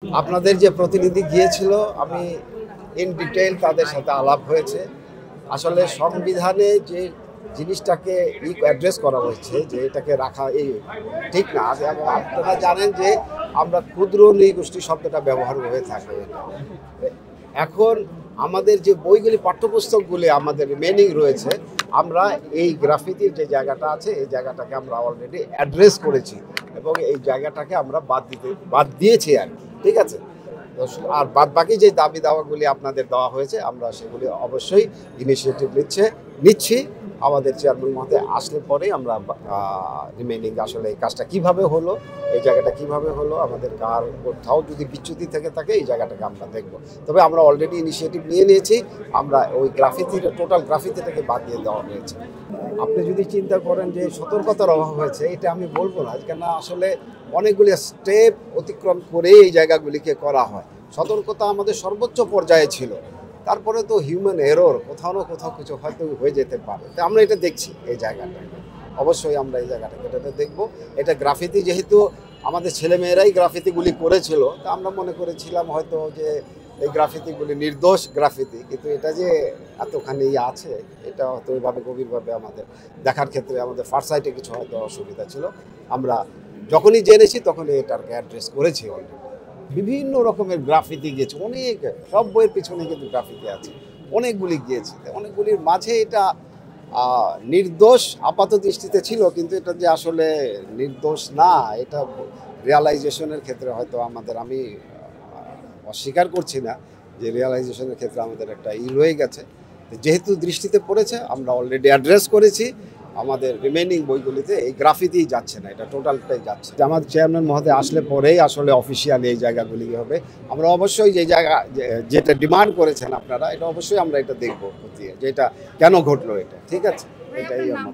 আপনাদের যে প্রতিনিধি গিয়েছিল আমি ইন ডিটেইল তাদের সাথে আলাপ হয়েছে। আসলে সংবিধানে যে জিনিসটাকে অ্যাড্রেস করা হয়েছে যে এটাকে রাখা এই ঠিক না। এবং আপনারা জানেন যে আমরা ক্ষুদ্র নৃগোষ্ঠী শব্দটা ব্যবহার হয়ে থাকে এটা। এখন আমাদের যে বইগুলি পাঠ্যপুস্তকগুলি আমাদের রিমেনিং রয়েছে, আমরা এই গ্রাফিতির যে জায়গাটা আছে এই জায়গাটাকে আমরা অলরেডি অ্যাড্রেস করেছি এবং এই জায়গাটাকে আমরা বাদ দিয়েছি আর কি। ঠিক আছে, আর বাদ বাকি যে দাবি দাওয়াগুলি আপনাদের দেওয়া হয়েছে আমরা সেগুলি অবশ্যই ইনিশিয়েটিভ নিচ্ছি। আমাদের চেয়ারম্যান মহোদয় আসলে পরেই আমরা রিমেনিং আসলে এই কাজটা কিভাবে হলো, এই জায়গাটা কিভাবে হলো, আমাদের কার কোথাও যদি বিচ্যুতি থেকে থাকে এই জায়গাটাকে আমরা দেখব। তবে আমরা অলরেডি ইনিশিয়েটিভ নিয়েছি, আমরা ওই টোটাল গ্রাফিতিটাকে বাদ দিয়ে দেওয়া হয়েছে। আপনি যদি চিন্তা করেন যে সতর্কতার অভাব হয়েছে, এটা আমি বলবো না, কেন আসলে অনেকগুলি স্টেপ অতিক্রম করে এই জায়গাগুলিকে করা হয়। সতর্কতা আমাদের সর্বোচ্চ পর্যায়ে ছিল, তারপরে তো হিউম্যান এরর কোথাও না কোথাও কিছু হয়তো হয়ে যেতে পারে। তো আমরা এটা দেখছি, এই জায়গাটা অবশ্যই আমরা এই জায়গাটাকে এটা দেখবো। এটা গ্রাফিতি যেহেতু আমাদের ছেলেমেয়েরাই গ্রাফিতিগুলি করেছিল, তা আমরা মনে করেছিলাম হয়তো যে এই গ্রাফিতিগুলি নির্দোষ গ্রাফিতি, কিন্তু এটা যে এতখানি আছে এটা হয়তো ওইভাবে গভীরভাবে আমাদের দেখার ক্ষেত্রে আমাদের ফার্স্ট সাইটে কিছু হয়তো অসুবিধা ছিল। আমরা যখনই জেনেছি তখনই এটাকে অ্যাড্রেস করেছি অলরেডি। বিভিন্ন রকমের গ্রাফিতি গিয়েছে, অনেক সব বইয়ের পিছনে কিন্তু গ্রাফিতি আছে, অনেকগুলি গিয়েছে। অনেকগুলির মাঝে এটা নির্দোষ আপাত দৃষ্টিতে ছিল, কিন্তু এটা যে আসলে নির্দোষ না এটা রিয়ালাইজেশনের ক্ষেত্রে হয়তো আমি অস্বীকার করছি না যে রিয়ালাইজেশনের ক্ষেত্রে আমাদের একটা রয়ে গেছে। যেহেতু দৃষ্টিতে পড়েছে আমরা অলরেডি অ্যাড্রেস করেছি। আমাদের রিমেনিং বইগুলিতে এই গ্রাফিতি যাচ্ছে না, এটা টোটালটাই যাচ্ছে। আমাদের চেয়ারম্যান মহোদয় আসলে পরেই আসলে অফিসিয়ালি এই জায়গাগুলি হবে। আমরা অবশ্যই যে জায়গা যেটা ডিমান্ড করেছেন আপনারা, এটা অবশ্যই আমরা এটা দেখবো যে এটা কেন ঘটলো, এটা ঠিক আছে, এটাই আমার।